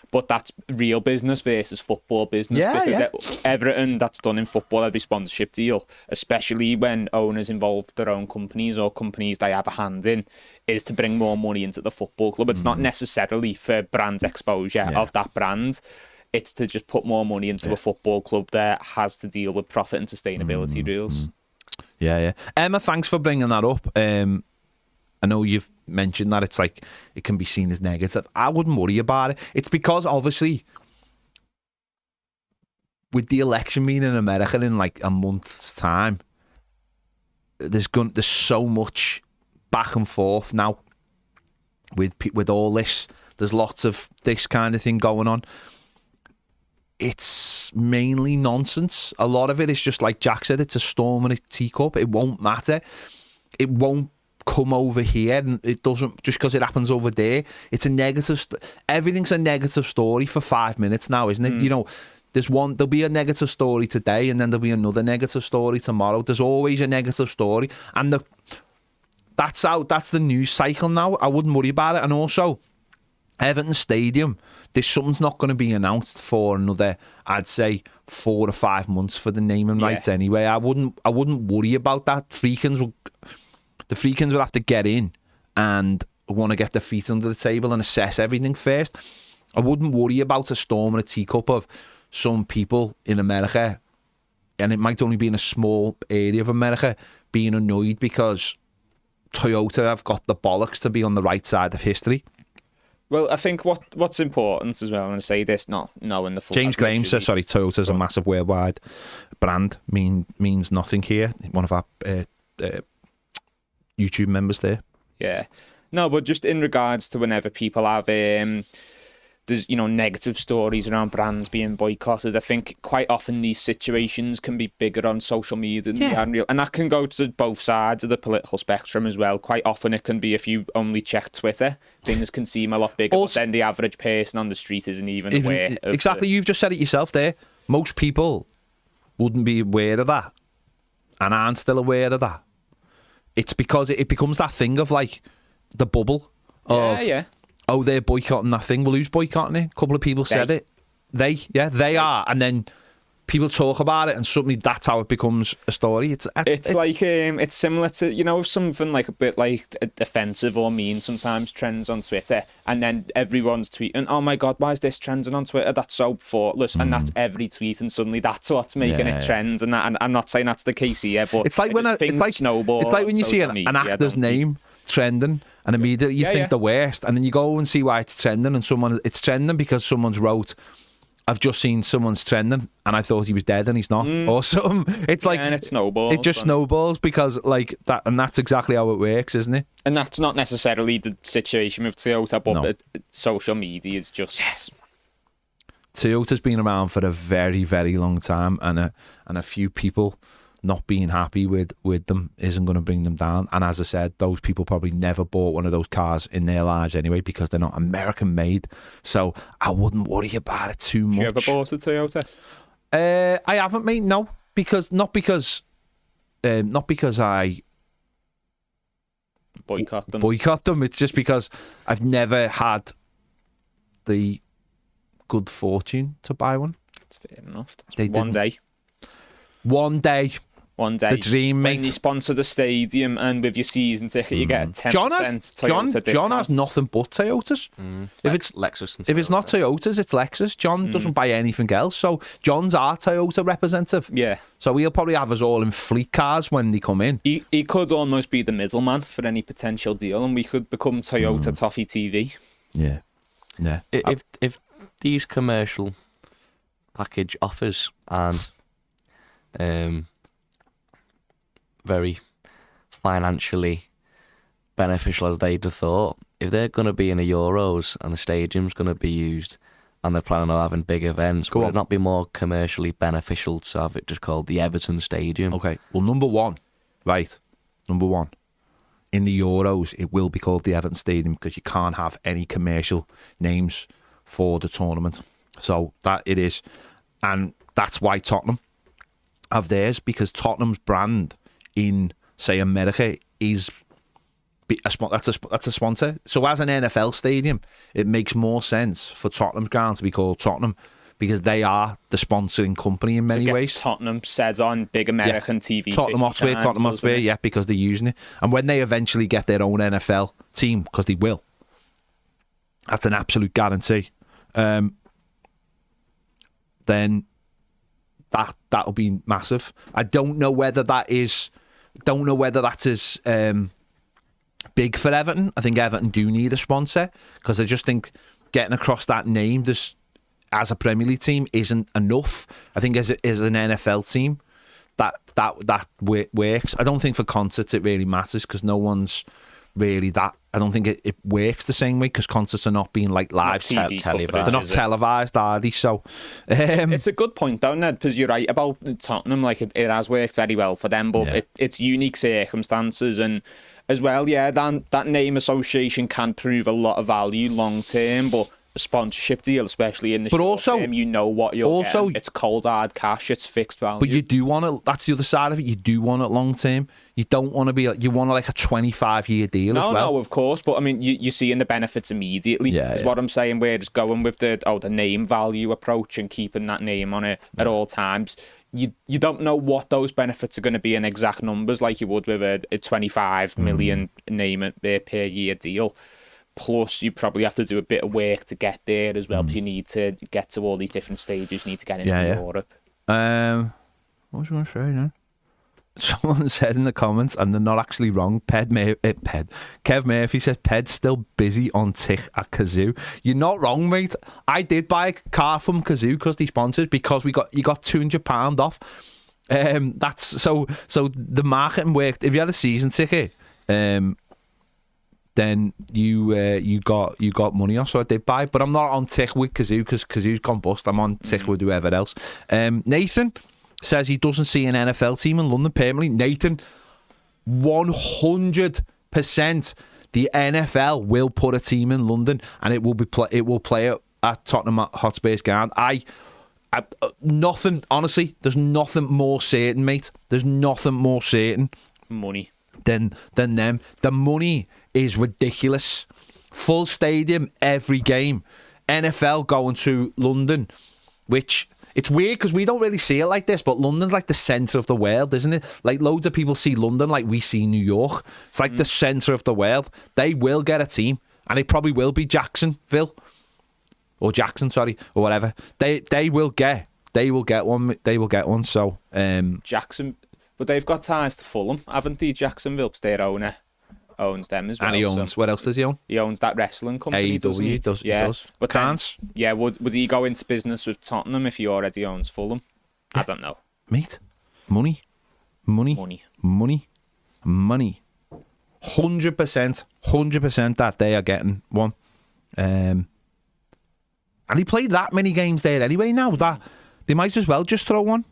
But that's real business versus football business. Because Everton, that's done in football, every sponsorship deal, especially when owners involve their own companies or companies they have a hand in, is to bring more money into the football club. It's not necessarily for brand exposure of that brand. It's to just put more money into a football club that has to deal with profit and sustainability rules.
Yeah. Emma, thanks for bringing that up. I know you've mentioned that it's like it can be seen as negative. I wouldn't worry about it. It's because obviously with the election being in America in like a month's time, there's so much back and forth now with all this. There's lots of this kind of thing going on. It's mainly nonsense. A lot of it is just like Jack said, it's a storm in a teacup. It won't matter. It won't come over here, and it doesn't just because it happens over there. It's a negative. Everything's a negative story for 5 minutes now, isn't it? There'll be a negative story today, and then there'll be another negative story tomorrow. There's always a negative story, and that's the news cycle now. I wouldn't worry about it. And also, Everton Stadium, something's not going to be announced for another, I'd say, 4 or 5 months for the naming rights anyway. I wouldn't worry about that. The Friedkins would have to get in and want to get their feet under the table and assess everything first. I wouldn't worry about a storm in a teacup of some people in America, and it might only be in a small area of America, being annoyed because Toyota have got the bollocks to be on the right side of history.
Well, I think what's important as well, and I say this not knowing the full...
James Graham says, Toyota's a massive worldwide brand, means nothing here. One of our... YouTube members there. Yeah.
No, but just in regards to whenever people have there's negative stories around brands being boycotted, I think quite often these situations can be bigger on social media than they are in real, and that can go to both sides of the political spectrum as well. Quite often it can be, if you only check Twitter, things can seem a lot bigger, but then the average person on the street isn't even aware of
exactly. You've just said it yourself there. Most people wouldn't be aware of that and aren't still aware of that. It's because it becomes that thing of like the bubble of, oh, they're boycotting that thing. Well, who's boycotting it? A couple of people said it. They are. And then people talk about it, and suddenly that's how it becomes a story. It's
like it's similar to if something like a bit like offensive or mean sometimes trends on Twitter, and then everyone's tweeting, "Oh my God, why is this trending on Twitter? That's so thoughtless," and that's every tweet, and suddenly that's what's making it trend. And I'm not saying that's the case here, but
it's like when
snowball.
It's like when you see an actor's name trending, and immediately you think the worst, and then you go and see why it's trending, and it's trending because someone's wrote, "I've just seen someone's trending and I thought he was dead and he's not," or something. It's like,
and it snowballs.
It just snowballs because like that, and that's exactly how it works, isn't it?
And that's not necessarily the situation with Toyota, but social media is just...
Toyota's been around for a very, very long time, and a few people not being happy with them isn't going to bring them down. And as I said, those people probably never bought one of those cars in their lives anyway, because they're not American made. So I wouldn't worry about it too much.
You ever bought a Toyota?
I haven't, mate. No, not because I boycott them. It's just because I've never had the good fortune to buy one.
That's fair enough. That's
They
one
didn't.
day.
One day.
One day.
The dream,
when
mate.
you sponsor the stadium and with your season ticket, you get a 10% Toyota discount.
John has nothing but Toyotas.
If it's Lexus and
If it's not Toyotas, it's Lexus. John doesn't buy anything else. So John's our Toyota representative.
Yeah.
So he'll probably have us all in fleet cars when they come in.
He could almost be the middleman for any potential deal, and we could become Toyota Toffee TV.
Yeah. Yeah.
If these commercial package offers and very financially beneficial as they'd have thought, if they're going to be in the Euros and the stadium's going to be used and they're planning on having big events, would it not be more commercially beneficial to have it just called the Everton Stadium?
Okay, well, number one, in the Euros, it will be called the Everton Stadium because you can't have any commercial names for the tournament. So that it is. And that's why Tottenham have theirs, because Tottenham's brand in, say, America is that's a sponsor. So as an NFL stadium, it makes more sense for Tottenham's ground to be called Tottenham because they are the sponsoring company in many ways.
Tottenham said on big American TV.
Tottenham Hotspur, yeah, because they're using it. And when they eventually get their own NFL team, because they will, that's an absolute guarantee. Then that'll be massive. I don't know whether that is big for Everton. I think Everton do need a sponsor because I just think getting across that name as a Premier League team isn't enough. I think as an NFL team that works. I don't think for concerts it really matters because no one's really that. I don't think it works the same way because concerts are not being like live
televised.
They're not televised, are they? So
it's a good point, though, Ned, because you're right about Tottenham. Like it has worked very well for them, but it's unique circumstances and. As well, yeah, that name association can prove a lot of value long term, but a sponsorship deal, especially in the short term, you know what you're getting. It's cold hard cash, it's fixed value.
But you do want to, that's the other side of it, you do want it long term. You don't want to be, you want like a 25-year deal as well.
No, of course, but I mean, you're seeing the benefits immediately, is what I'm saying. We're just going with the name value approach and keeping that name on it at all times. You don't know what those benefits are going to be in exact numbers like you would with a 25 million name per year deal. Plus, you probably have to do a bit of work to get there as well, because you need to get to all these different stages. You need to get into Europe.
What was I going to say then? Someone said in the comments, and they're not actually wrong, Kev Murphy says, Ped's still busy on tick at Kazoo. You're not wrong, mate. I did buy a car from Kazoo because they sponsored, because you got £200 off. That's so the marketing worked. If you had a season ticket, then you got money off. So I did buy, but I'm not on tick with Kazoo because Kazoo's gone bust. I'm on tick with whoever else. Nathan says he doesn't see an NFL team in London permanently. Nathan, 100%. The NFL will put a team in London, and it will play at Tottenham Hotspur's ground. Nothing. Honestly, there's nothing more certain, mate. There's nothing more certain.
Money.
Than them. The money is ridiculous. Full stadium every game. NFL going to London, which. It's weird because we don't really see it like this, but London's like the centre of the world, isn't it? Like loads of people see London like we see New York. It's like the centre of the world. They will get a team, and it probably will be Jacksonville or Jackson, or whatever. They will get one. They will get one. So
Jackson, but they've got ties to Fulham, haven't they? Jacksonville, because their owner owns them as well.
And he owns, what else does he own?
He owns that wrestling company, doesn't he?
He does.
But would he go into business with Tottenham if he already owns Fulham? Yeah. I don't know.
Mate, money. 100% that they are getting one. And he played that many games there anyway now, that they might as well just throw one.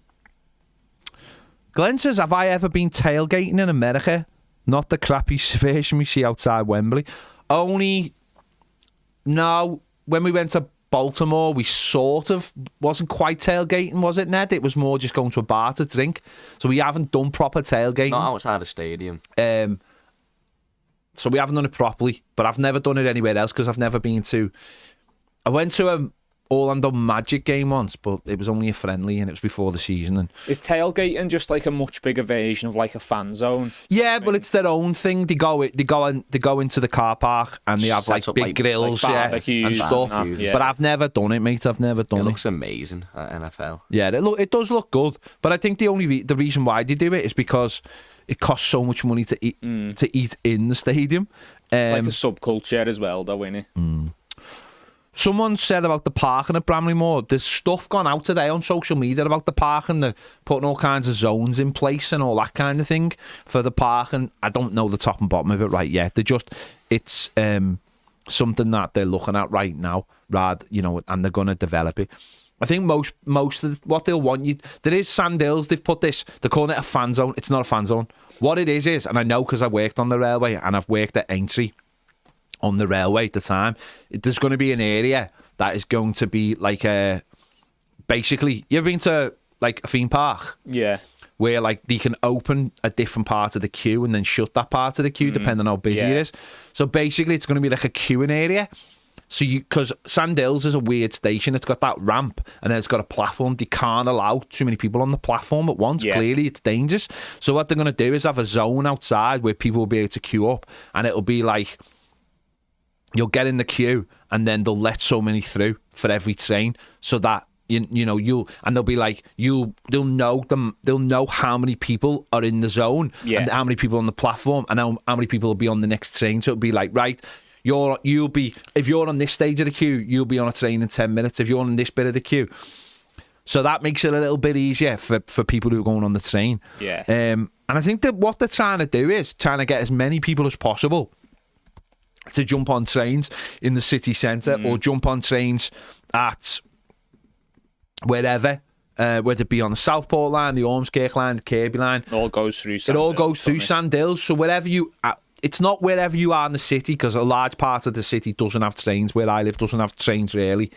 Glenn says, have I ever been tailgating in America? Not the crappy version we see outside Wembley. No, when we went to Baltimore, we sort of wasn't quite tailgating, was it, Ned? It was more just going to a bar to drink. So we haven't done proper tailgating.
Not outside the stadium.
So we haven't done it properly, but I've never done it anywhere else because I've never been to... I went to Orlando Magic game once, but it was only a friendly and it was before the season. And
is tailgating just like a much bigger version of like a fan zone?
Yeah, but it's their own thing. They go into the car park and they have like big grills, and stuff. But I've never done it, mate. I've never done it.
It looks amazing at NFL.
Yeah, it does look good. But I think the reason why they do it is because it costs so much money to eat in the stadium.
It's like a subculture as well, though, isn't it?
Someone said about the parking at Bramley Moor, there's stuff gone out today on social media about the parking. They're putting all kinds of zones in place and all that kind of thing for the parking. I don't know the top and bottom of it right yet. It's something that they're looking at right now, and they're going to develop it. I think most of what they'll want you... There is Sandhills, they've put this, they're calling it a fan zone. It's not a fan zone. What it is, and I know because I worked on the railway and I've worked at Aintree on the railway at the time, there's going to be an area that is going to be like basically, you ever been to like a theme park?
Yeah.
Where like they can open a different part of the queue and then shut that part of the queue depending on how busy it is. So basically it's going to be like a queuing area. So because Sandhills is a weird station, it's got that ramp and then it's got a platform. They can't allow too many people on the platform at once. Clearly it's dangerous. So what they're going to do is have a zone outside where people will be able to queue up, and it'll be like, you'll get in the queue and then they'll let so many through for every train, so that they'll be like, they'll know how many people are in the zone and how many people on the platform and how many people will be on the next train. So it'll be like, right, if you're on this stage of the queue, you'll be on a train in 10 minutes. If you're on this bit of the queue. So that makes it a little bit easier for people who are going on the train.
Yeah.
And I think that what they're trying to do is trying to get as many people as possible to jump on trains in the city centre or jump on trains at wherever, whether it be on the Southport line, the Ormskirk line, the Kirby line.
It all goes through Sandhills.
It all goes through Sandhills. So wherever you... it's not wherever you are in the city, because a large part of the city doesn't have trains. Where I live doesn't have trains really.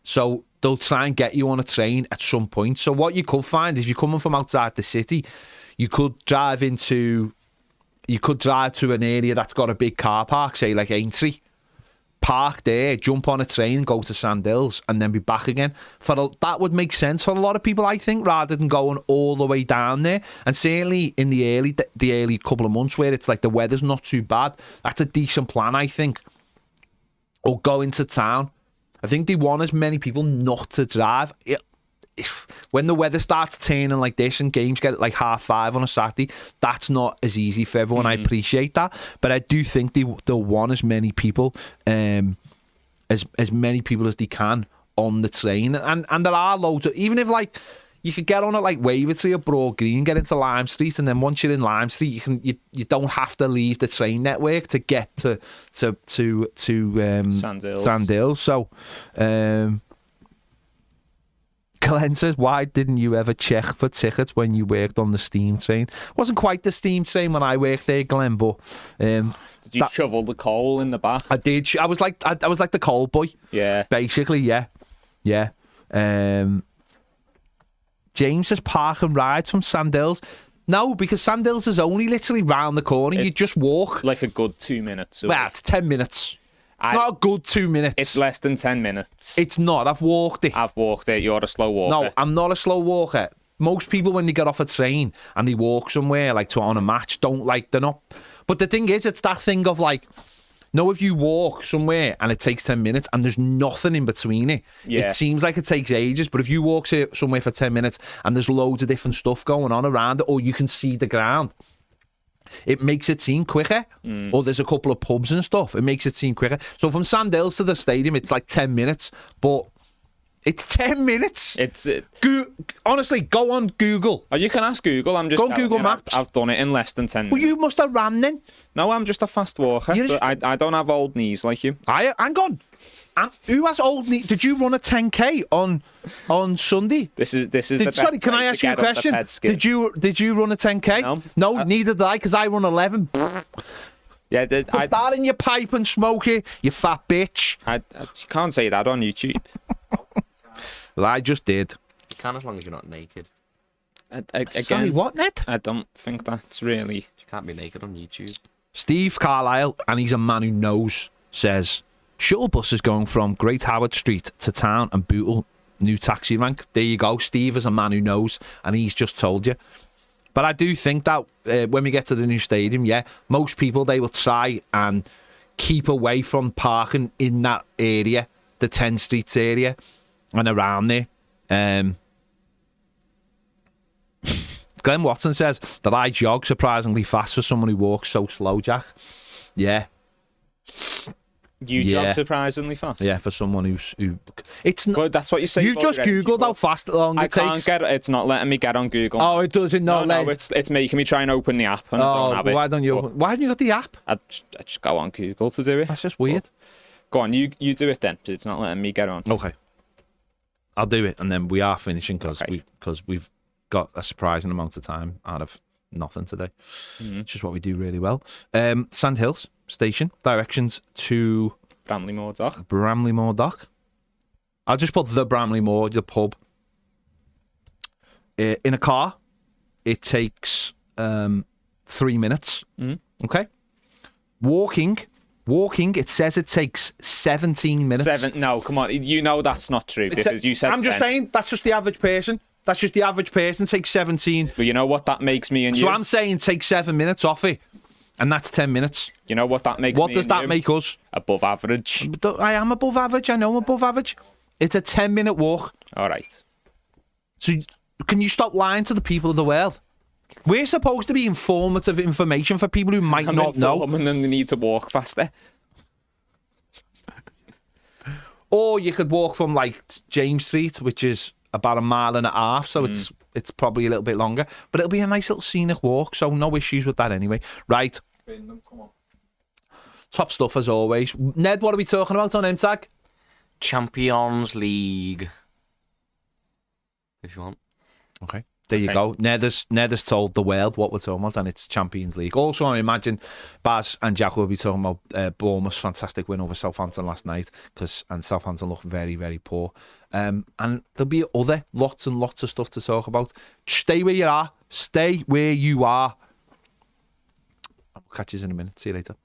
So they'll try and get you on a train at some point. So what you could find is, if you're coming from outside the city, you could drive to an area that's got a big car park, say like Aintree. Park there, jump on a train, go to Sandhills, and then be back again. That would make sense for a lot of people, I think, rather than going all the way down there. And certainly in the early couple of months where it's like the weather's not too bad, that's a decent plan, I think. Or go into town. I think they want as many people not to drive. When the weather starts turning like this and games get like 5:30 on a Saturday, that's not as easy for everyone. I appreciate that, but I do think they'll want as many people as many people as they can on the train. And there are loads of, even if like you could get on at like Wavertree or Broad Green, get into Lime Street, and then once you're in Lime Street, you don't have to leave the train network to get to Sandhills. So Glenn says, why didn't you ever check for tickets when you worked on the steam train? It wasn't quite the steam train when I worked there, Glenn, but
did you shovel the coal in the back?
I did. I was like the coal boy.
Yeah.
Basically, yeah. James says park and ride from Sandhills. No, because Sandhills is only literally round the corner. You just walk.
Like a good 2 minutes.
Well, it's 10 minutes. It's not a good 2 minutes.
It's less than 10 minutes.
It's not. I've walked it.
You're a slow walker.
No, I'm not a slow walker. Most people, when they get off a train and they walk somewhere, like on a match, they're not. But the thing is, it's that thing of like, no, if you walk somewhere and it takes 10 minutes and there's nothing in between it, it seems like it takes ages. But if you walk somewhere for 10 minutes and there's loads of different stuff going on around it, or you can see the ground, it makes it seem quicker. Or there's a couple of pubs and stuff, it makes it seem quicker. So from Sandhills to the stadium, it's like 10 minutes, but it's 10 minutes. Honestly, go on Google.
Oh, you can ask Google. I'm just
go on Google Maps.
I've done it in less than 10 minutes.
Well, you must have ran then.
No, I'm just a fast walker. I don't have old knees like you.
Hang on. Who has old knees? Did you run a 10k on Sunday?
This is the best.
Sorry, can I ask you a question? Did you run a 10k? No, neither did I, because I run 11.
Yeah,
Put that in your pipe and smoke it, you fat bitch.
You can't say that on YouTube.
Well, I just did.
You can, as long as you're not naked.
Sorry, what, Ned?
I don't think that's really...
You can't be naked on YouTube.
Steve Carlisle, and he's a man who knows, says, Shuttle buses going from Great Howard Street to town and Bootle, new taxi rank. There you go. Steve is a man who knows, and he's just told you. But I do think that when we get to the new stadium, most people, they will try and keep away from parking in that area, the 10 Streets area and around there. Glenn Watson says that I jog surprisingly fast for someone who walks so slow, Jack. Yeah.
You jog surprisingly fast?
Yeah, for someone who it's not.
But that's what you say.
You've just Googled how fast long it takes.
It's not letting me get on Google.
Oh, it doesn't not
No, it's making me try and open the app. And I don't have it.
Why don't you? Why haven't you got the app?
I just go on Google to do it.
That's just weird.
Go on, you do it then, because it's not letting me get on.
Okay. I'll do it, and then we are finishing because we've got a surprising amount of time out of nothing today, which is what we do really well. Sand Hills Station, directions to
Bramley-Moore Dock.
Bramley-Moore Dock. I'll just put the Bramley-Moore, the pub. In a car, it takes 3 minutes. Okay. Walking, it says it takes 17 minutes.
No, come on. You know that's not true because you said
I'm just
10.
saying, that's just the average person. That's just the average person takes 17.
But you know what that makes me and you?
So I'm saying take 7 minutes off it, and that's 10 minutes.
You know what that makes me
What does that make us?
Above average.
I am above average. I know I'm above average. It's a 10-minute walk.
All right.
So can you stop lying to the people of the world? We're supposed to be informative information for people who might not know.
And then they need to walk faster.
Or you could walk from like James Street, which is about 1.5 miles, so it's probably a little bit longer, but it'll be a nice little scenic walk, so no issues with that anyway. Right.
Come on.
Top stuff as always. Ned, what are we talking about on M-Tag?
Champions League. If you want.
Okay. There you go. Ned has told the world what we're talking about, and it's Champions League. Also, I imagine Baz and Jack will be talking about Bournemouth's fantastic win over Southampton last night, and Southampton looked very, very poor. And there'll be lots and lots of stuff to talk about. Stay where you are. Stay where you are. I'll catch you in a minute. See you later.